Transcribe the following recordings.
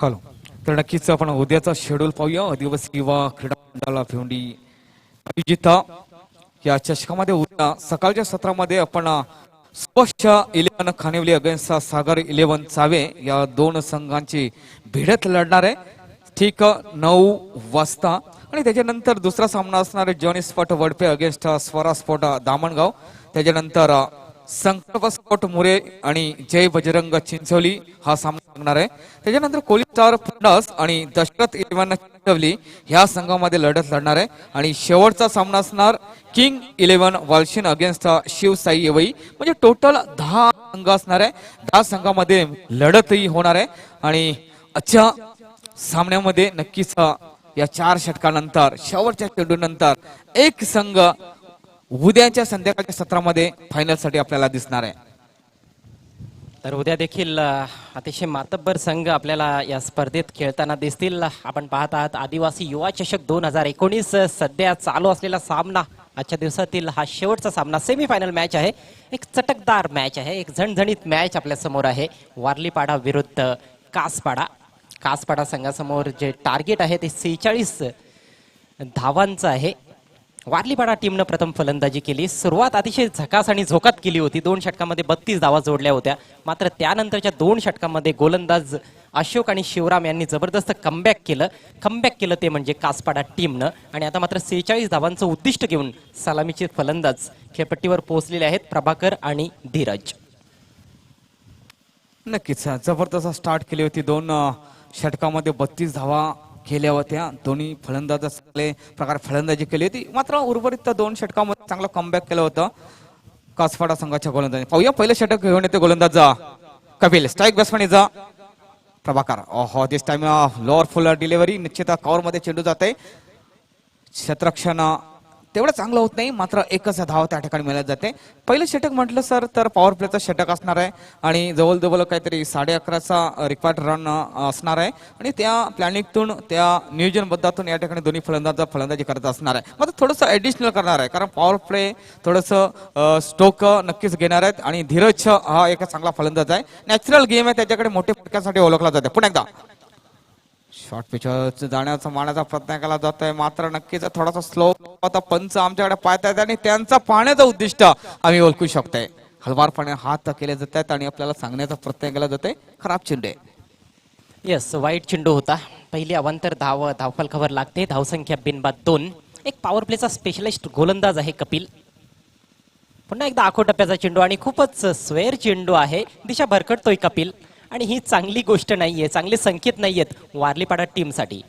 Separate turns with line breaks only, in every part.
Hello. तर नक्कीच आपण उद्याचा शेड्यूल पाहूया. आदिवासी युवा क्रीडा मंडळाला भिवंडी आयोजित या चषकामध्ये उद्या सकाळच्या सत्रामध्ये आपण स्वच्छ 11 खानिवली अगेन्स्ट सागर 11 चावे या दोन संघांची भिडत लढणार आहे ठीक 9 वाजता. आणि त्याच्यानंतर दुसरा सामना असणार आहे Johnny spot Vadpe against Swara spot Damangaon. त्याच्यानंतर संकल्प स्पॉट मुरे आणि जय बजरंग चिंचोली हा सामना लागणार आहे. त्याच्यानंतर कोली स्टार फंडास आणि दशरथ 11 चिंचोली ह्या संघामध्ये लढत लढणार आहे. आणि शेवटचा सामना असणार किंग 11 वालशिन अगेन्स्ट शिवसाई येवई. म्हणजे टोटल 10 संघ असणार आहे. 10 संघामध्ये लढतही होणार आहे. आणि आजच्या सामन्यामध्ये नक्कीच या 4 षटकानंतर शेवटच्या चेंडूनंतर एक संघ उद्याच्या संध्याकाळच्या सत्रामध्ये फायनल साठी आपल्याला दिसणार आहे.
तर उद्या देखील अतिशय मातब्बर संघ आपल्याला या स्पर्धेत खेळताना दिसतील. आपण पाहत आहात आदिवासी युवा चषक 2019 सध्या चालू असलेला सामना. आजच्या दिवसातील हा शेवटचा सामना सेमीफायनल मॅच आहे. एक चटकदार मॅच आहे, एक झणझणीत मॅच आपल्या समोर आहे. वारलीपाडा विरुद्ध कासपाडा. कासपाडा संघासमोर जे टार्गेट आहे ते 46 धावांचं आहे. वारलीपाडा टीमनं प्रथम फलंदाजी केली. सुरुवात अतिशय झकास आणि झोकात केली होती. 2 षटकामध्ये 32 धावा जोडल्या होत्या. मात्र त्यानंतरच्या 2 षटकामध्ये गोलंदाज अशोक आणि शिवराम यांनी जबरदस्त कमबॅक केलं ते म्हणजे कासपाडा टीमनं. आणि आता मात्र 46 धावांचं उद्दिष्ट घेऊन सलामीचे फलंदाज खेळपट्टीवर पोहोचलेले आहेत, प्रभाकर आणि धीरज.
नक्कीच जबरदस्त स्टार्ट केली होती. 2 षटकामध्ये 32 धावा केल्या होत्या. दोन्ही फलंदाज चांगले प्रकारे फलंदाजी केली होती. मात्र उर्वरित 2 षटकामध्ये चांगलं कमबॅक केलं होतं कासपाडा संघाच्या गोलंदाजी. पाहूया पहिलं षटक घेऊन येते गोलंदाज कपिल. Strike batsman Prabhakar. ओहो, दिस टाइम लोअर फुल डिलिव्हरी. निश्चित कव्हर मध्ये चेंडू जाते. क्षेत्ररक्षण तेवढं चांगलं होत नाही, मात्र एकच धाव त्या ठिकाणी मिळत जाते. पहिलं षटक म्हटलं सर तर पॉवर प्लेचं षटक असणार आहे. आणि जवळजवळ काहीतरी 11:30चा रिक्वायर्ड रन असणार आहे. आणि त्या प्लॅनिंगतून त्या नियोजनबद्धातून या ठिकाणी दोन्ही फलंदाजी करत असणार आहे. मात्र थोडंसं ऍडिशनल करणार आहे, कारण पॉवर प्ले थोडंसं स्टोक नक्कीच घेणार आहेत. आणि धीरज हा एक चांगला फलंदाज आहे. नॅचरल गेम आहे, त्याच्याकडे मोठे फटक्यासाठी ओळखला जाते. पुन्हा एकदा शॉर्ट पिच जाण्याचा मारण्याचा प्रयत्न केला जातोय, मात्र नक्कीच थोडासा स्लो होता. पंच आमच्याकडे पाहतायत आणि त्यांचा पाहण्याचं उद्दिष्ट आम्ही ओळखू शकतोय. हलवारपणे हात केले जात आहेत आणि आपल्याला सांगण्याचा प्रयत्न केला जातोय खराब चेंडू.
येस, वाईट चेंडू होता. पहिली अवांतर धावफल खबर लागते. धावसंख्या बिनबाद 2. एक पॉवर प्लेचा स्पेशलिस्ट गोलंदाज आहे कपिल. पुन्हा एकदा आखो टप्प्याचा चेंडू आणि खूपच स्वेर चेंडू आहे. दिशा भरकटतोय कपिल. आणि ही चांगली गोष्ट नाहीये, चांगले संकेत नाहीयेत वारलीपाडा टीमसाठी.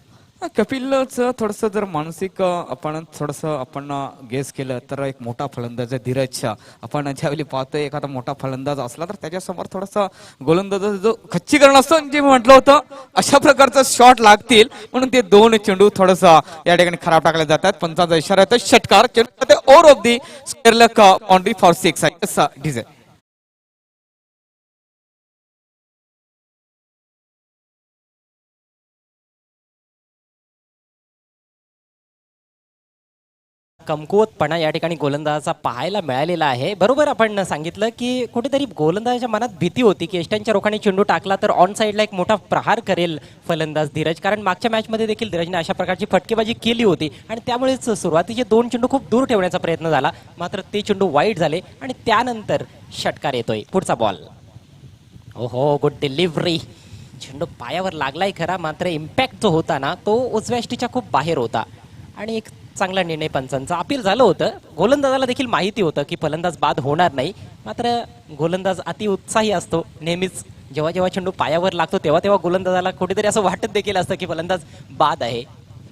कपिलच थोडस जर मानसिक आपण गेस केलं तर एक मोठा फलंदाज आहे धीरज. आपण ज्यावेळी पाहतोय एखादा मोठा फलंदाज असला तर त्याच्यासमोर थोडासा गोलंदाज जो खच्चीकरण असतं जे म्हटलं होतं अशा प्रकारचं शॉट लागतील, म्हणून ते 2 चेंडू थोडस या ठिकाणी खराब टाकले जातात. पंचाचा इशारा येतो षटकार. चेंडू over of the square boundary for 6 DJ.
कमकुवतपणा या ठिकाणी गोलंदाजाचा पाहायला मिळालेला आहे. बरोबर आपण सांगितलं की कुठेतरी गोलंदाजाच्या मनात भीती होती की यष्ट्यांच्या रोखाने चेंडू टाकला तर ऑन साईडला एक मोठा प्रहार करेल फलंदाज धीरज. कारण मागच्या मॅचमध्ये देखील धीरजने अशा प्रकारची फटकेबाजी केली होती आणि त्यामुळेच सुरुवातीचे 2 चेंडू खूप दूर ठेवण्याचा प्रयत्न झाला. मात्र ते चेंडू वाईट झाले आणि त्यानंतर षटकार येतोय. पुढचा बॉल. ओहो, गुड डिलिव्हरी. चेंडू पायावर लागलाय खरा, मात्र इम्पॅक्ट जो होता ना तो उजव्या यष्टीच्या खूप बाहेर होता. आणि एक चांगला निर्णय पंचांचा. अपील झालं होतं. गोलंदाजाला देखील माहिती होतं की फलंदाज बाद होणार नाही, मात्र गोलंदाज अति उत्साही असतो नेहमीच. जेव्हा जेव्हा चेंडू पायावर लागतो तेव्हा तेव्हा गोलंदाजाला कुठेतरी असं वाटत देखील असतं की फलंदाज बाद आहे.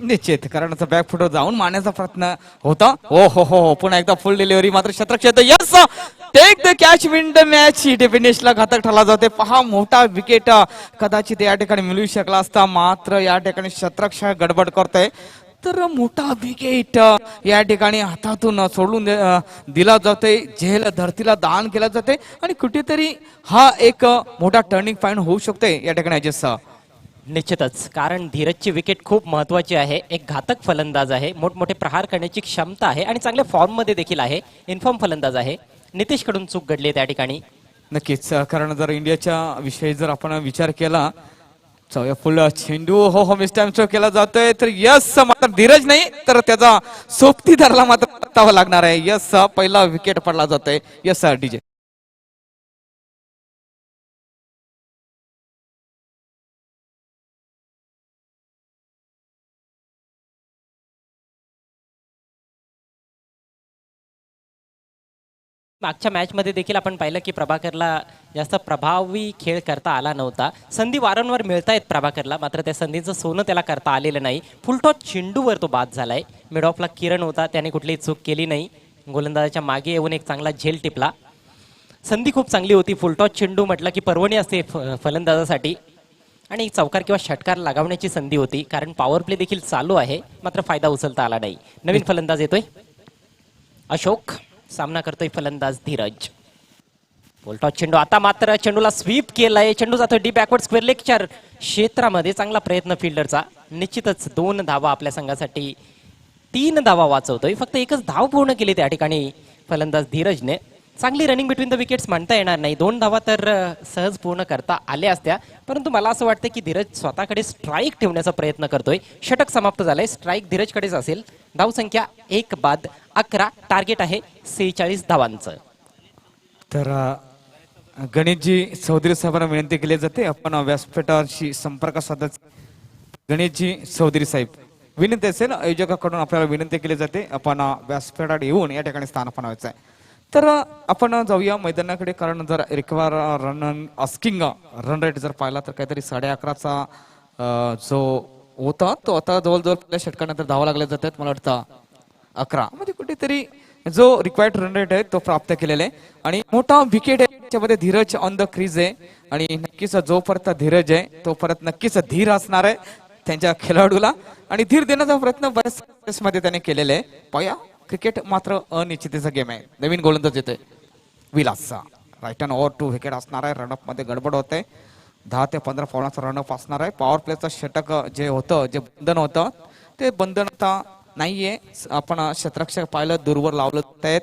निश्चित कारण बॅक फुटवर जाऊन मारण्याचा प्रयत्न होता. हो हो हो, पुन्हा एकदा फुल डिलिव्हरी. मात्र क्षेत्रक्षेत्र yes take the catch win the match. डेफिनेशनला घातक ठरला जाते. पहा, मोठा विकेट कदाचित या ठिकाणी मिळू शकला असता, मात्र या ठिकाणी क्षेत्ररक्षक गडबड करतोय. तर मोठा विकेट या ठिकाणी हातातून सोडून दिला जातोय. झेल धरतीला दान केला जाते आणि कुठेतरी हा एक मोठा टर्निंग पॉइंट होऊ शकतोय या ठिकाणी अजय.
निश्चितच, कारण धीरजची विकेट खूप महत्वाची आहे. एक घातक फलंदाज आहे, मोठमोठे प्रहार करण्याची क्षमता आहे आणि चांगल्या फॉर्म मध्ये देखील आहे. इन्फॉर्म फलंदाज आहे. नितेश कडून चूक घडली त्या ठिकाणी.
नक्कीच, कारण जर इंडियाच्या विषयी जर आपण विचार केला फुल चेंडू हो मिस टाइम शो केला जातोय तर यस मात्र धीरज नाही तर त्याचा सोबतीदाराला मात्र परतावं लागणार आहे. यस पहिला विकेट पडला जातोय. यस डीजे
मागच्या मॅच मध्ये देखील आपण पाहिलं की प्रभाकरला जास्त प्रभावी खेळ करता आला नव्हता. संधी वारंवार मिळतायत प्रभाकरला, मात्र त्या संधीचं सोनं त्याला करता आलेलं नाही. फुलटॉस चेंडूवर तो बाद झालाय. मिड ऑफला किरण होता, त्याने कुठलीही चूक केली नाही. गोलंदाजाच्या मागे येऊन एक चांगला झेल टिपला. संधी खूप चांगली होती. फुलटॉस चेंडू म्हटलं की पर्वणी असते फलंदाजासाठी, आणि एक चौकार किंवा षटकार लगावण्याची संधी होती, कारण पॉवर प्ले देखील चालू आहे, मात्र फायदा उचलता आला नाही. नवीन फलंदाज येतोय अशोक, सामना करतोय फलंदाज धीरज. फुलटॉस चेंडू, आता मात्र चेंडूला स्वीप केलाय. चेंडू जातोय डीप बॅकवर्ड स्क्वेअर लेगच्या क्षेत्रामध्ये. चांगला प्रयत्न फिल्डरचा. निश्चितच 2 धावा आपल्या संघासाठी, 3 धावा वाचवतोय. फक्त एकच धाव पूर्ण केली त्या ठिकाणी फलंदाज धीरजने. चांगली रनिंग बिटवीन द विकेट्स म्हणता येणार नाही. 2 धावा तर सहज पूर्ण करता आल्या असत्या, परंतु मला असं वाटतं की धीरज स्वतःकडे स्ट्राईक ठेवण्याचा प्रयत्न करतोय. षटक समाप्त झालंय. स्ट्राईक धीरजकडेच असेल. धाव संख्या 1 बाद 11. टार्गेट आहे 46 धावांचं.
तर गणेशजी चौधरी साहेबांना विनंती केली जाते आपण व्यासपीठाशी संपर्क साधायचा. गणेशजी चौधरी साहेब विनंती असेल आयोजकाकडून आपल्याला विनंती केली जाते आपण व्यासपीठात येऊन या ठिकाणी स्थान बनवायचं आहे. तर आपण जाऊया मैदानाकडे, कारण जर require run asking run rate जर पाहिला तर काहीतरी 11:30चा जो होता तो आता जवळजवळ पहिल्या षटकानंतर धावा लागल्या जातात. मला वाटतं 11 म्हणजे कुठेतरी जो रिक्वायर्ड रन रेट आहे तो प्राप्त केलेला आहे. आणि मोठा विकेट आहे त्याच्यामध्ये धीरज ऑन द क्रीज आहे. आणि नक्कीच जो परत धीरज आहे तो परत नक्कीच धीर असणार आहे त्यांच्या खेळाडूला, आणि धीर देण्याचा प्रयत्न बऱ्याच मध्ये त्याने केलेला आहे. पाया क्रिकेट मात्र अनिश्चिततेचा गेम आहे. नवीन गोलंदाज येतोय विलासचा. राईट अँड ओव्हर 2 विकेट असणार आहे. रनअप मध्ये गडबड होते. 10 ते 15 फॉलाचा रनअप असणार आहे. पॉवर प्लेचं षटक जे होतं, जे बंधन होतं ते बंधन आता नाहीये. आपण क्षेत्ररक्षक पाहिलं दूरवर लावलं आहेत.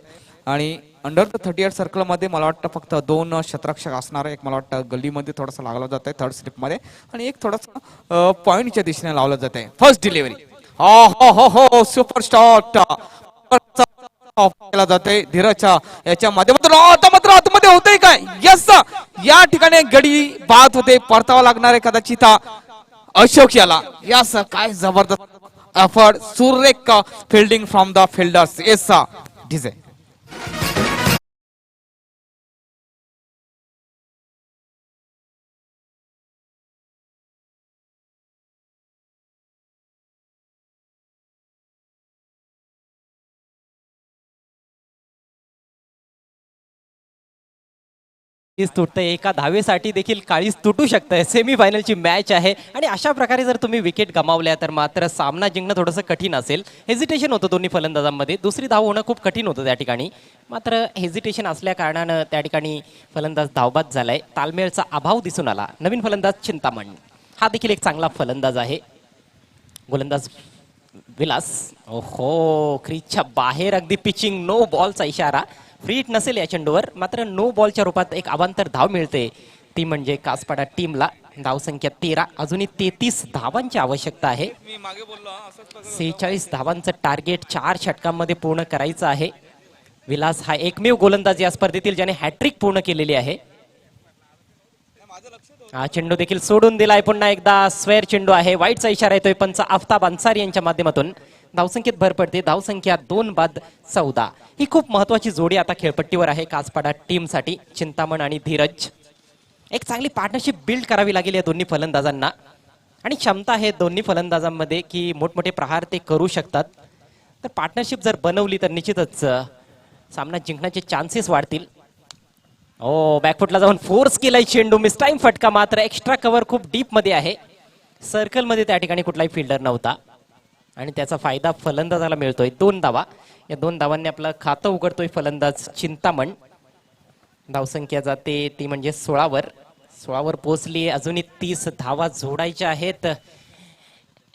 आणि अंडर द 38 सर्कलमध्ये मला वाटतं फक्त 2 क्षेत्ररक्षक असणार आहे. एक मला वाटतं गल्लीमध्ये थोडंसं लागलं जात आहे थर्ड स्लिपमध्ये, आणि एक थोडंसं पॉईंटच्या दिशेने लावलं जात आहे. फर्स्ट डिलिव्हरी हो हो हो सुपर शॉट केला जातोय धीरजच्या याच्या माध्यमातून. आता मात्र आतमध्ये होतंय काय? यस, या ठिकाणी गडी बाद होते. परतावा लागणार आहे कदाचित अशोक याला. यस, काय जबरदस्त एफर्ट, सुरेख fielding from the fielders. Yes डीजे
तुटतंय. एका धावेसाठी देखील काळीच तुटू शकतंय. सेमीफायनलची मॅच आहे, आणि अशा प्रकारे जर तुम्ही विकेट गमावल्या तर मात्र सामना जिंकणं थोडंसं कठीण असेल. हेजिटेशन होतं दोन्ही फलंदाजांमध्ये. दुसरी धाव होणं खूप कठीण होतं त्या ठिकाणी, मात्र हेजिटेशन असल्या कारणानं त्या ठिकाणी फलंदाज धावबाद झालाय. तालमेळचा अभाव दिसून आला. नवीन फलंदाज चिंतामण, हा देखील एक चांगला फलंदाज आहे. गोलंदाज विलास, ओहो क्रीजच्या बाहेर अगदी पिचिंग नो बॉलचा इशारा. फ्री हिट नसेल या चेंडूवर, मात्र नो बॉलच्या रूपात एक अवांतर धाव मिळते, ती म्हणजे कासपाडा टीमला. धाव संख्या 13. अजूनही 33 धावांची आवश्यकता आहे. 46 धावांचं टार्गेट 4 षटकांमध्ये पूर्ण करायचं आहे. विलास हा एकमेव गोलंदाज या स्पर्धेतील ज्याने हॅट्रिक पूर्ण केलेली आहे. हा चेंडू देखील सोडून दिलाय. पुन्हा एकदा स्क्वेअर चेंडू आहे. वाईटचा इशारा येतोय पंच आफताब अन्सारी यांच्या माध्यमातून. धावसंख्येत भर पडते. धावसंख्या 2 बाद 14. ही खूप महत्वाची जोडी आता खेळपट्टीवर आहे कासपाडा टीमसाठी. चिंतामण आणि धीरज, एक चांगली पार्टनरशिप बिल्ड करावी लागेल या दोन्ही फलंदाजांना, आणि क्षमता आहे दोन्ही फलंदाजांमध्ये की मोठमोठे प्रहार ते करू शकतात. तर पार्टनरशिप जर बनवली तर निश्चितच सामना जिंकण्याचे चान्सेस वाढतील. ओ बॅकफुटला जाऊन फोर्स केलाय चेंडू. मिस टाइम फटका, मात्र एक्स्ट्रा कव्हर खूप डीप मध्ये आहे. सर्कलमध्ये त्या ठिकाणी कुठलाही फिल्डर नव्हता, आणि त्याचा फायदा फलंदाजाला मिळतोय. 2 धावा. या 2 धावांनी आपलं खातं उघडतोय फलंदाज चिंतामण. धावसंख्या जाते ती म्हणजे 16वर पोहोचली. अजूनही 30 धावा जोडायच्या आहेत.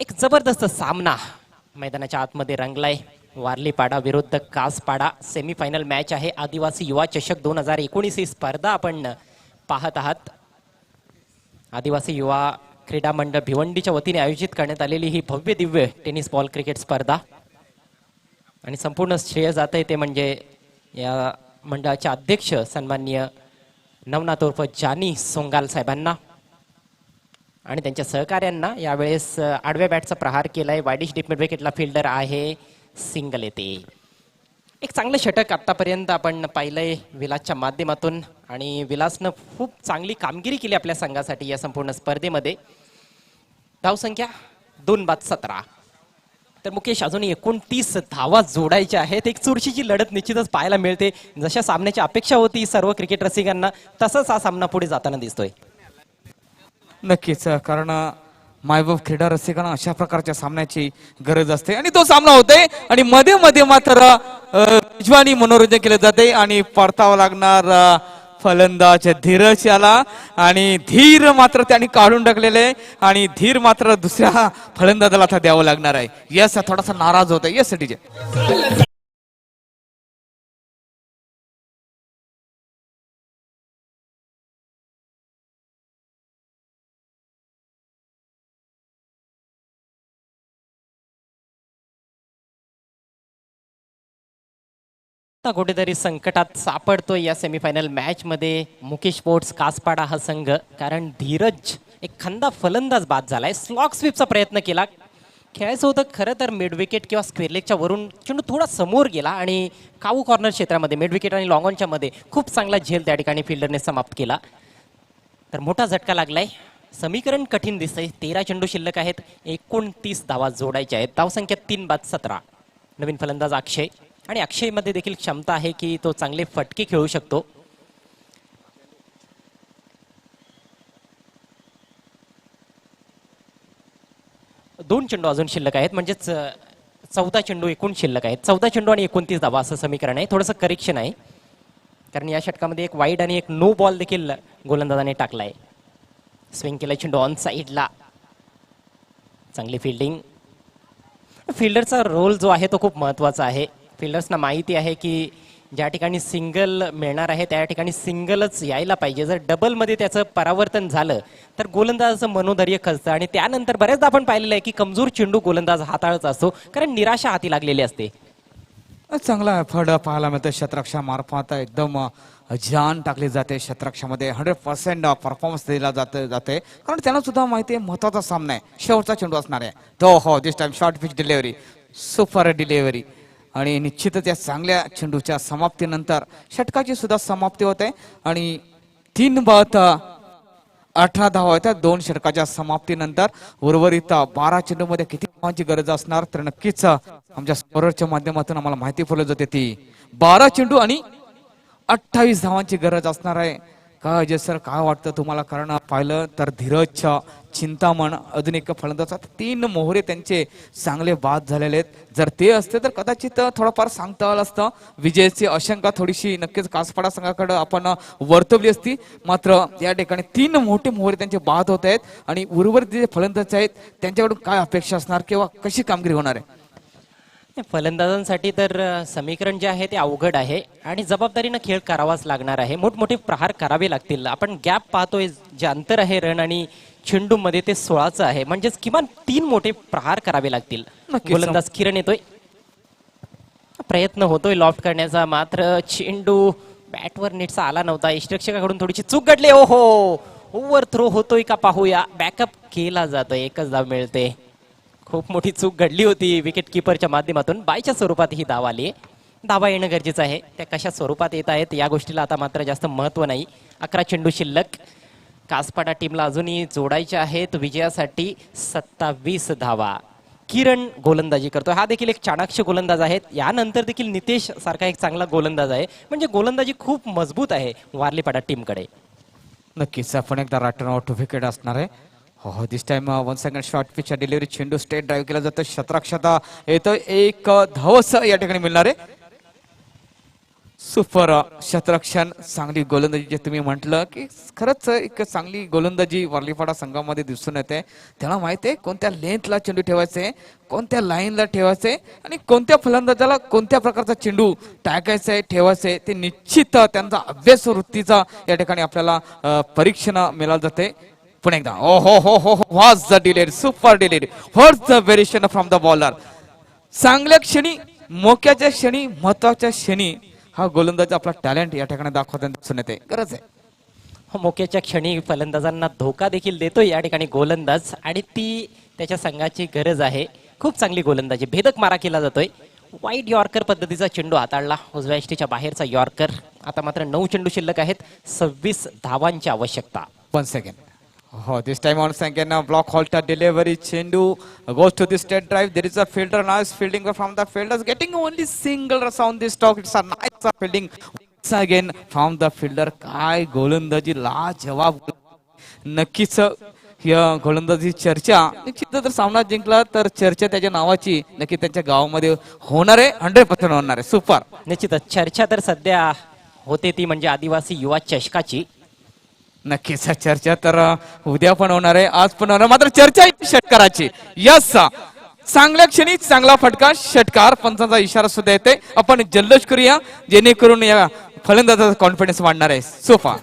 एक जबरदस्त सामना मैदानाच्या आतमध्ये रंगलाय. वारलीपाडा विरुद्ध कासपाडा सेमीफायनल मॅच आहे. आदिवासी युवा चषक 2019 ही स्पर्धा आपण पाहत आहात. आदिवासी युवा क्रीडा मंडळ भिवंडीच्या वतीने आयोजित करण्यात आलेली ही भव्य दिव्य टेनिस बॉल क्रिकेट स्पर्धा आणि संपूर्ण श्रेय जात आहे ते म्हणजे या मंडळाचे अध्यक्ष सन्माननीय नवनाथ उर्फ जानी सोंगाल साहेबांना आणि त्यांच्या सहकाऱ्यांना. यावेळेस आडव्या बॅटचा प्रहार केलाय, वाईडिश डीप मिड विकेटला फिल्डर आहे, सिंगल येते. एक चांगलं षटक आतापर्यंत आपण पाहिलंय विलासच्या माध्यमातून आणि विलासनं खूप चांगली कामगिरी केली आपल्या संघासाठी या संपूर्ण स्पर्धेमध्ये. धावसंख्या 2/17. तर मुकेश अजून 29 धावा जोडायच्या आहेत. एक चुरशीची लढत निश्चितच पाहायला मिळते. जशा सामन्याची अपेक्षा होती सर्व क्रिकेट रसिकांना तसंच हा सामना पुढे जाताना दिसतोय.
नक्कीच, कारण मायबाप क्रीडा रसिकांना अशा प्रकारच्या सामन्याची गरज असते आणि तो सामना होतोय आणि मध्ये मध्ये मात्र मेजवानी मनोरंजन केले जाते आणि परतावा लागणार फलंदाज धीरज याला आणि धीर मात्र त्यांनी काढून टाकलेले आणि धीर मात्र दुसऱ्या फलंदाजाला आता द्यावं लागणार आहे. यस, थोडासा नाराज होत आहे. Yes DJ.
आता कुठेतरी संकटात सापडतोय या सेमीफायनल मॅच मध्ये मुकेश स्पोर्ट्स कासपाडा हा संघ. कारण धीरज एक खंदा फलंदाज बाद झालाय. स्लॉग स्वीपचा प्रयत्न केला, खेळायचं होतं खरं तर मिड विकेट किंवा स्क्वेअर लेगच्या वरून चेंडू थोडा समोर गेला आणि काऊ कॉर्नर क्षेत्रामध्ये मिड विकेट आणि लॉंग ऑनच्या मध्ये खूप चांगला झेल त्या ठिकाणी फिल्डरने समाप्त केला. तर मोठा झटका लागलाय. समीकरण कठीण दिसतंय. 13 चेंडू शिल्लक आहेत, 29 धावा जोडायच्या आहेत. धावसंख्या 3/17. नवीन फलंदाज अक्षय आणि अक्षयमध्ये देखील क्षमता आहे की तो चांगले फटके खेळू शकतो. दोन चेंडू अजून शिल्लक आहेत, म्हणजेच 14 चेंडू एकूण शिल्लक आहेत. 14 चेंडू आणि 29 धावा असं समीकरण आहे. थोडंसं करेक्शन आहे कारण या षटकामध्ये एक वाईड आणि एक नो बॉल देखील गोलंदाजाने टाकलाय. स्विंग केला चेंडू ऑन साईडला. चांगली फिल्डिंग. फिल्डरचा रोल जो आहे तो खूप महत्वाचा आहे. फिल्डर्सना माहिती आहे की ज्या ठिकाणी सिंगल मिळणार आहे त्या ठिकाणी सिंगलच यायला पाहिजे. जर डबलमध्ये त्याचं परावर्तन झालं तर गोलंदाजाचं मनोधैर्य खचतं आणि त्यानंतर बऱ्याचदा आपण पाहिलेलं आहे की कमजोर चेंडू गोलंदाज हाताळत असतो कारण निराशा हाती लागलेली असते.
चांगला फळ पाहायला मिळतं. शतरक्षा मार्फत एकदम जान टाकली जाते. शतरक्षामध्ये 100% परफॉर्मन्स दिला जाते कारण त्यांना सुद्धा माहिती आहे महत्वाचा सामना आहे, शेवटचा चेंडू असणार आहे तो. हो, this time short pitch delivery, super delivery आणि निश्चितच या चांगल्या चेंडूच्या समाप्तीनंतर षटकाची सुद्धा समाप्ती होते आणि 3/18 धावा होत्या 2 षटकाच्या समाप्तीनंतर. उर्वरित 12 चेंडूमध्ये किती धावांची गरज असणार तर नक्कीच आमच्या स्कोररच्या माध्यमातून आम्हाला माहिती पुरवली जाते ती 12 चेंडू आणि 28 धावांची गरज असणार आहे. काय अजय सर, काय वाटतं तुम्हाला? कारण पाहिलं तर धीरजच्या चिंतामण अजून एक फलंदाज, 3 मोहरे त्यांचे चांगले बाद झालेले आहेत. जर ते असते तर कदाचित थोडंफार सांगता आलं असतं. विजयाची आशंका थोडीशी नक्कीच कासपाडा संघाकडे आपण वर्तवली असती. मात्र या ठिकाणी 3 मोठे मोहरे त्यांचे बाद होत आहेत आणि उर्वरित जे फलंदाज आहेत त्यांच्याकडून काय अपेक्षा असणार किंवा कशी कामगिरी होणार आहे?
फलंदाजांसाठी तर समीकरण जे आहे ते अवघड आहे आणि जबाबदारीनं खेळ करावाच लागणार आहे. मोठमोठे प्रहार करावे लागतील. आपण गॅप पाहतोय, जे अंतर आहे रन आणि चेंडू मध्ये ते 16चं आहे, म्हणजेच किमान 3 मोठे प्रहार करावे लागतील. गोलंदाज किरण येतोय, प्रयत्न होतोय लॉफ्ट करण्याचा, मात्र चेंडू बॅटवर नीटचा आला नव्हता. इष्टरक्षकाकडून थोडीशी चूक घडली. ओहो, ओव्हर थ्रो होतोय का पाहूया. बॅकअप केला जातोय, एकच धाव मिळते. खूप मोठी चूक घडली होती विकेट किपरच्या माध्यमातून. बायच्या स्वरूपात ही धाव आली. धावा येणं गरजेचं आहे. त्या कशा स्वरूपात येत आहेत या गोष्टीला आता मात्र जास्त महत्व नाही. 11 चेंडू शिल्लक. कासपाडा टीमला अजूनही जोडायच्या आहेत विजयासाठी 27 धावा. किरण गोलंदाजी करतोय. हा देखील एक चाणाक्ष गोलंदाज आहे. यानंतर देखील नितेश सारखा एक चांगला गोलंदाज आहे. म्हणजे गोलंदाजी खूप मजबूत आहे वारलीपाडा टीमकडे.
नक्कीच आपण एकदा राईट रन आउट विकेट असणार आहे. हो, this time 1 second short pitch delivery, चेंडू स्ट्रेट ड्राईव्ह केला जातो. शतरक्षता येतो, एक धावस या ठिकाणी मिळणार आहे. सुपर शतरक्षण, चांगली गोलंदाजी जे तुम्ही म्हटलं की खरंच एक चांगली गोलंदाजी वारलीपाडा संघामध्ये दिसून येते. त्याला माहिती आहे कोणत्या लेंथला चेंडू ठेवायचे, कोणत्या लाईनला ठेवायचे आणि कोणत्या फलंदाजाला कोणत्या प्रकारचा चेंडू टाकायचा आहे ठेवायचे. ते निश्चित त्यांचा अभ्यास वृत्तीचा या ठिकाणी आपल्याला परीक्षण मिळालं जाते. पुन्हा एकदा ओ हो हो हो what's the delayed super delayed what's the variation from the bowler. चांगल्या क्षणी मोक्याच्या क्षणी महत्वाच्या क्षणी हा गोलंदाज आपला टॅलेंट या ठिकाणी दाखवताना दिसून येते. गरज आहे
मोक्याच्या क्षणी फलंदाजांना धोका देखील देतो या ठिकाणी गोलंदाज आणि ती त्याच्या संघाची गरज आहे. खूप चांगली गोलंदाजी, भेदक मारा केला जातोय. वाईट यॉर्कर पद्धतीचा चेंडू हाताळला, उजव्या यष्टीच्या बाहेरचा यॉर्कर. आता मात्र 9 चेंडू शिल्लक आहेत, 26 धावांची आवश्यकता.
1 second. Oh, this time on second block halter delivery. Chendu goes to the straight drive. There is a fielder. Nice fielding from the fielders. Getting only single runs on this stock. It's a nice fielding once again from the fielder. काय गोलंदाजी लाजवाब. नक्कीच या गोलंदाजी चर्चा निश्चित जर सामना जिंकला तर चर्चा त्याच्या नावाची नक्की त्यांच्या गावामध्ये होणार आहे. 100% होणार आहे. सुपर.
निश्चितच चर्चा तर सध्या होते ती म्हणजे आदिवासी युवा चषकाची.
नक्कीच चर्चा तर उद्या पण होणार आहे, आज पण होणार, मात्र चर्चा षटकाराची. यस, चांगल्या क्षणी चांगला फटका, षटकार. पंचांचा इशारा सुद्धा येते. आपण जल्लोष करूया जेणेकरून या फलंदाजाचा कॉन्फिडन्स वाढणार आहे. सोफा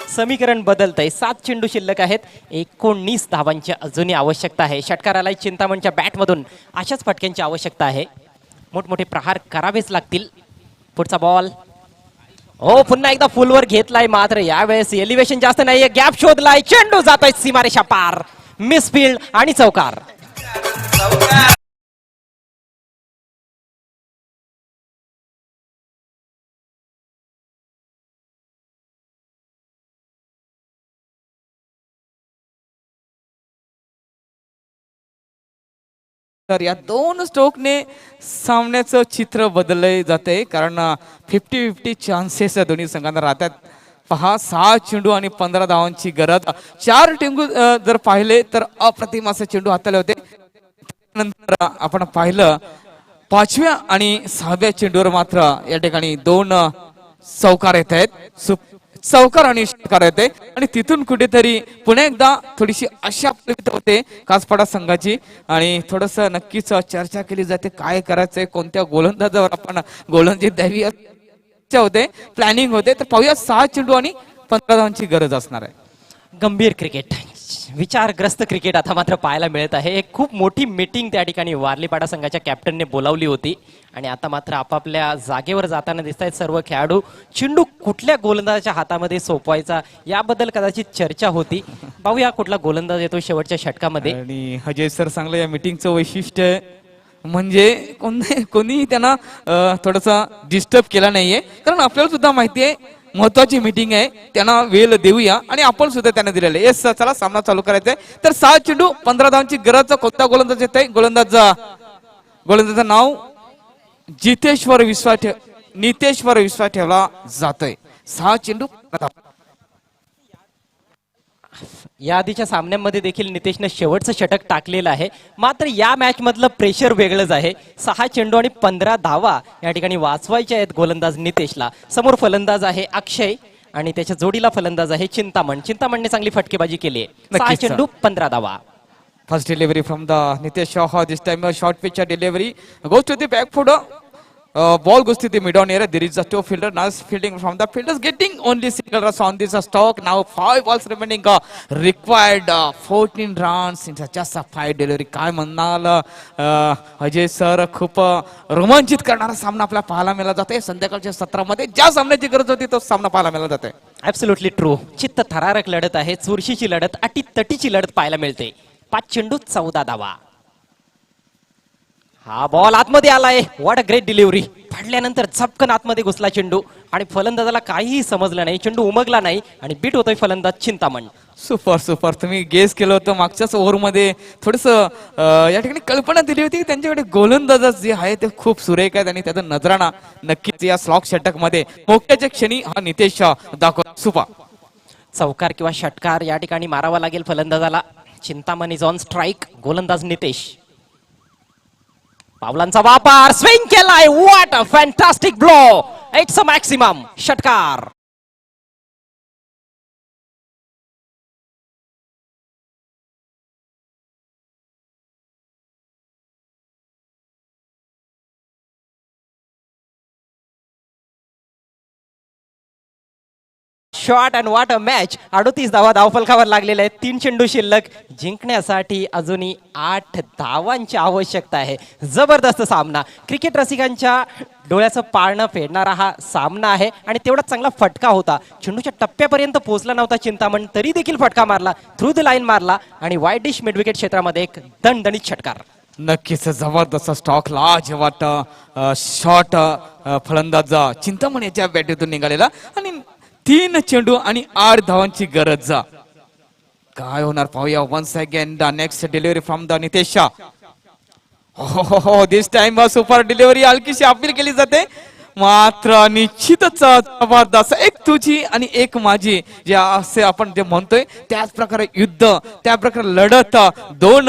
समीकरण बदलतंय. 7 चेंडू शिल्लक आहेत, 19 धावांची अजूनही आवश्यकता आहे. षटकाराला चिंतामणच्या बॅटमधून अशाच फटक्यांची आवश्यकता आहे. मोठमोठे प्रहार करावेच लागतील. पुढचा बॉल हो पुन्हा एकदा फुलवर घेतलाय, मात्र यावेळेस एलिव्हेशन जास्त नाहीये. गॅप शोधलाय, चेंडू जातोय सीमारेषा पार. मिसफील्ड आणि चौकार.
तर या दोन स्ट्रोकने सामन्याचं चित्र बदलले जाते, कारण 50-50 चान्सेस दोन्ही संघांना राहतात. पहा, 6 चेंडू आणि 15 धावांची गरज. 4 चेंडू जर पाहिले तर अप्रतिम असे चेंडू हाताळले होते. नंतर आपण पाहिलं 5व्या आणि 6व्या चेंडूवर मात्र या ठिकाणी 2 चौकार येत आहेत. चौकार आणि षटकार येते आणि तिथून कुठेतरी पुन्हा एकदा थोडीशी आशा होते कासपाडा संघाची. आणि थोडस नक्कीच चर्चा केली जाते काय करायचंय, कोणत्या गोलंदाजावर आपण गोलंदाजी द्यावी होते, प्लॅनिंग होते. तर पाहूया, 6 चेंडू आणि 15 धावांची गरज असणार आहे.
गंभीर क्रिकेट, विचारग्रस्त क्रिकेट आता मात्र पाहायला मिळत आहे. एक खूप मोठी मीटिंग त्या ठिकाणी वारलीपाडा संघाच्या कॅप्टनने बोलावली होती आणि आता मात्र आपापल्या जागेवर जाताना दिसत आहेत सर्व खेळाडू. चेंडू कुठल्या गोलंदाजाच्या हातामध्ये सोपवायचा याबद्दल कदाचित चर्चा होती. पाहूया कुठला गोलंदाज येतो शेवटच्या षटकामध्ये.
आणि अजय सर सांगलं या मीटिंगचं वैशिष्ट्य म्हणजे कोणीही त्यांना थोडासा डिस्टर्ब केला नाहीये, कारण आपल्याला सुद्धा माहिती आहे महत्वाची मीटिंग आहे, त्यांना वेळ देऊया आणि आपण सुद्धा त्यांना दिलेलं आहे. येस, चला सामना चालू करायचा आहे. तर 6 चेंडू 15 धावांची गरज. कोणता गोलंदाज येत आहे? गोलंदाजाचं नाव नितेश्वर विश्वास ठेवला जातोय. 6 चेंडू 15 धावा.
या आधीच्या सामन्यांमध्ये देखील नितेशने शेवटचं षटक टाकलेलं आहे, मात्र या मॅच मधलं प्रेशर वेगळंच आहे. 6 चेंडू आणि 15 धावा या ठिकाणी वाचवायच्या आहेत गोलंदाज नितेशला. समोर फलंदाज आहे अक्षय आणि त्याच्या जोडीला फलंदाज आहे चिंतामणने चांगली फटकेबाजी केली आहे. 6 चेंडू 15 धावा.
First delivery from the Nitesh Shah. This time a short pitch delivery goes to the back foot. Ball goes to the mid on area. There is a 2 fielder. Nice fielding from the fielders. Getting only single runs on this stock. Now 5 balls remaining. Required 14 runs. It's just a 5 delivery. काय म्हणाल Ajay sir, खूप रोमांचित करणारा सामना आपल्याला पाहायला मिळाला जाते. संध्याकाळच्या सत्रामध्ये ज्या सामन्याची गरज होती तो सामना पाहायला मिळाला जाते.
Absolutely true. चित्त थरारक लढत आहे, चुरशीची लढत, अटीतटीची लढत पाहायला मिळते. 5 चेंडू 14 धावा. हा बॉल आतमध्ये आलाय. What a great delivery. पडल्यानंतर झपकन आतमध्ये घुसला चेंडू आणि फलंदाजाला काहीही समजलं नाही. चेंडू उमगला नाही आणि बीट होतोय फलंदाज चिंतामण.
सुपर. तुम्ही गेस केलं होतं मागच्याच ओव्हरमध्ये. थोडस या ठिकाणी कल्पना दिली होती की त्यांच्याकडे गोलंदाज जे आहे ते खूप सुरेख आहेत आणि त्याचा नजराणा नक्कीच या स्लॉक षटक मध्ये मोक्याच्या क्षणी हा नितेश दाखवतो. सुपर.
चौकार किंवा षटकार या ठिकाणी मारावा लागेल फलंदाजाला. Chintaman is on strike. गोलंदाज नितेश. पावलांचा वापर, स्विंग केलाय. What a fantastic blow. It's a maximum. षटकार. Shot and what a match. 38 धावा धावफलकावर लागलेल्या आहेत. 3 चेंडू शिल्लक. जिंकण्यासाठी अजूनही 8 धावांची आवश्यकता आहे. जबरदस्त सामना. क्रिकेट रसिकांच्या डोळ्याचं पाळणं फेडणारा हा सामना आहे आणि तेवढा चांगला फटका होता. चेंडूच्या टप्प्यापर्यंत पोहोचला नव्हता चिंतामण, तरी देखील फटका मारला, थ्रू द लाईन मारला आणि वाईट डिश मिड विकेट क्षेत्रामध्ये एक दणदणीत षटकार.
नक्कीच जबरदस्त स्टॉक लाजवाब शॉट फलंदाज चिंतामण याच्या बॅटीतून निघालेला आणि 3 चेंडू आणि 8 धावांची गरज. काय होणार पाहूया. Once again the next delivery from the Nitesh Shah. हो दिस टाइम सुपर डिलिव्हरी हलकीशी अपील केली जाते, मात्र निश्चितच जबरदस्त. एक तुझी आणि एक माझी जे असे आपण जे म्हणतोय त्याच प्रकारे युद्ध, त्या प्रकारे लढत दोन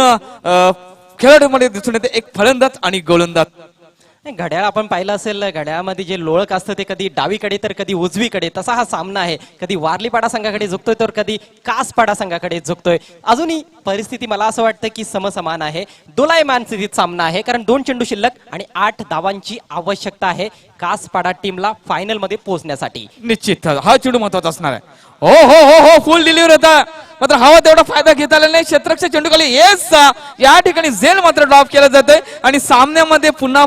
खेळाडूमध्ये दिसून येते, एक फलंदाज आणि गोलंदाज.
घड्याळ आपण पाहिलं असेल, घड्याळामध्ये जे लोळक असतं ते कधी डावीकडे तर कधी उजवीकडे, तसा हा सामना आहे. कधी वारलीपाडा संघाकडे झुकतोय तर कधी कासपाडा संघाकडे झुकतोय. अजूनही परिस्थिती मला असं वाटतं की समसमान आहे, दोलायमान स्थितीत सामना आहे, कारण 2 चेंडू शिल्लक आणि 8 धावांची आवश्यकता आहे कासपाडा टीमला फायनल मध्ये पोहोचण्यासाठी.
निश्चित हा चेंडू महत्वाचा असणार आहे. हो हो हो हो फुल डिलिव्हरी होता, मात्र हवा तेवढा फायदा घेता आला नाही. क्षेत्ररक्षक चेंडू खाली येस, या ठिकाणी झेल मात्र ड्रॉप केला जातोय आणि सामन्यामध्ये पुन्हा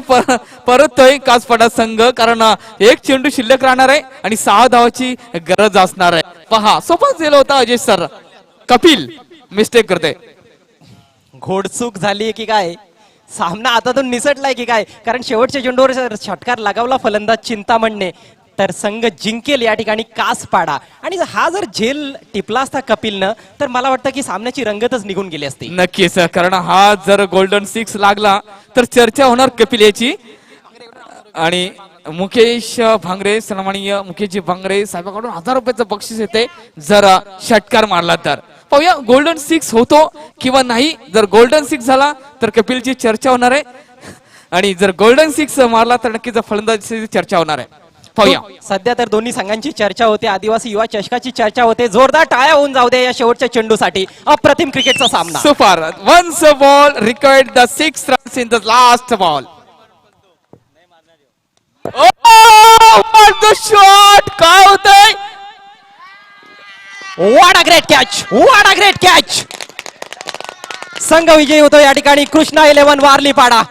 परततोय कासपाडा संघ, कारण एक चेंडू शिल्लक राहणार आहे आणि 6 धावाची गरज असणार आहे. पहा सोपा झेल होता अजय सर. कपिल मिस्टेक करते.
घोडचूक झाली की काय, सामना हातातून निसटलाय की काय, कारण शेवटच्या चेंडूवर षटकार लगावला फलंदाज चिंतामणने तर संघ जिंकेल या ठिकाणी कासपाडा. आणि हा जर झेल टिपला असता कपिलनं तर मला वाटतं की सामन्याची रंगतच निघून गेली असती.
नक्कीच, कारण हा जर गोल्डन 6 लागला तर चर्चा होणार कपिल याची. आणि मुकेश भांगरे, सन्माननीय मुकेशजी भांगरे साहेबांकडून 1000 रुपयाचं बक्षीस येते जर षटकार मारला तर. पाहूया गोल्डन 6 होतो किंवा नाही. जर गोल्डन 6 झाला तर कपिलची चर्चा होणार आहे आणि जर गोल्डन 6 मारला तर नक्कीच फलंदाजीची चर्चा होणार आहे. पाहूया.
सध्या तर दोन्ही संघांची चर्चा होते, आदिवासी युवा चषकाची चर्चा होते. जोरदार टाळ्या होऊन जाऊ दे या शेवटच्या चेंडूसाठी. अप्रतिम क्रिकेटचा सामना.
Super. Once ball required the 6 runs in the last ball. Shot काय होतंय.
What a great catch, what a great catch. संघ विजयी होतो या ठिकाणी कृष्णा 11 वारलीपाडा.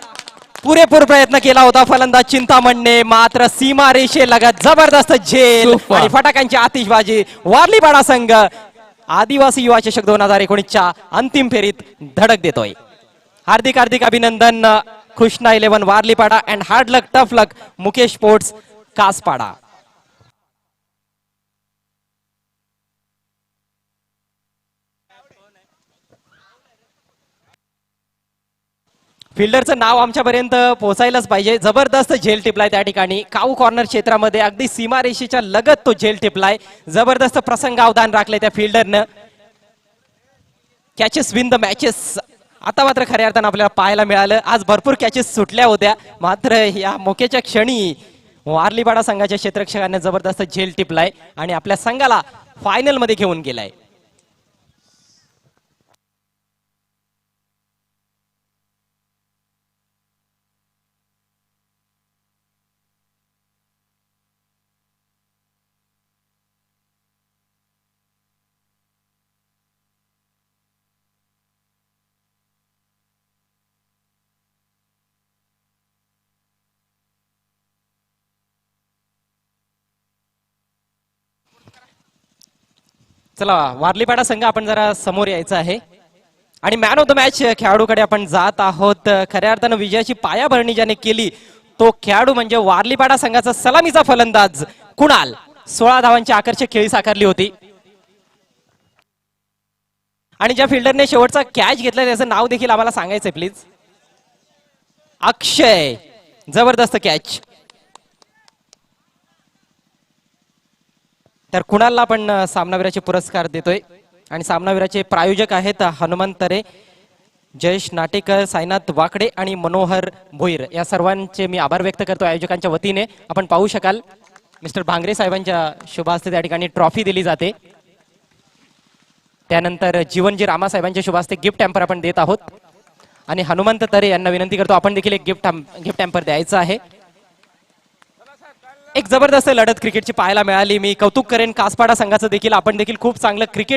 पुरेपूर प्रयत्न केला होता फलंदाज चिंतामणने, मात्र सीमा रेषेलगत जबरदस्त झेल आणि फटाक्यांची आतिषबाजी. वारलीपाडा संघ आदिवासी युवा चषक 2019च्या अंतिम फेरीत धडक देतोय. हार्दिक हार्दिक अभिनंदन Krishna 11 Warlipada and hard luck tough luck Mukesh sports Kaspada. फिल्डरचं नाव आमच्यापर्यंत पोहोचायलाच पाहिजे. जबरदस्त झेल टिपलाय त्या ठिकाणी काऊ कॉर्नर क्षेत्रामध्ये, अगदी सीमारेषेच्या लगत तो झेल टिपलाय. जबरदस्त प्रसंग अवधान राखले त्या फिल्डरनं. कॅचेस विन द मॅचेस आता मात्र खऱ्या अर्थानं आपल्याला पाहायला मिळालं. आज भरपूर कॅचेस सुटल्या होत्या, मात्र या मोक्याच्या क्षणी वारलीपाडा संघाच्या क्षेत्ररक्षकाने जबरदस्त झेल टिपलाय आणि आपल्या संघाला फायनल मध्ये घेऊन गेलाय. चला वारलीपाडा संघ आपण जरा समोर यायचं आहे आणि मॅन ऑफ द मॅच खेळाडूकडे आपण जात आहोत. खऱ्या अर्थानं विजयाची पायाभरणी ज्याने केली तो खेळाडू म्हणजे वारलीपाडा संघाचा सलामीचा फलंदाज कुणाल. 16 धावांची आकर्षक खेळी साकारली होती. आणि ज्या फिल्डरने शेवटचा कॅच घेतला त्याचं नाव देखील आम्हाला सांगायचंय प्लीज. अक्षय. जबरदस्त कॅच. तर कुणालला आपण सामनावीराचे पुरस्कार देतोय आणि सामनावीराचे प्रायोजक आहेत हनुमंत तरे, जयेश नाटेकर, साईनाथ वाकडे आणि मनोहर भोईर. या सर्वांचे मी आभार व्यक्त करतो आयोजकांच्या वतीने. आपण पाहू शकाल मिस्टर भांगरे साहेबांच्या शुभ हस्ते त्या ठिकाणी ट्रॉफी दिली जाते. त्यानंतर जीवनजी रामा साहेबांच्या शुभ हस्ते गिफ्ट हॅम्पर आपण देत आहोत आणि हनुमंत तरे यांना विनंती करतो आपण देखील एक गिफ्ट हॅम्पर द्यायचं आहे. एक जबरदस्त लढत क्रिकेटची पाहायला मिळाली. मी कौतुक करेन कासपाडा संघाचं देखील. आपण देखील खूप चांगलं क्रिकेट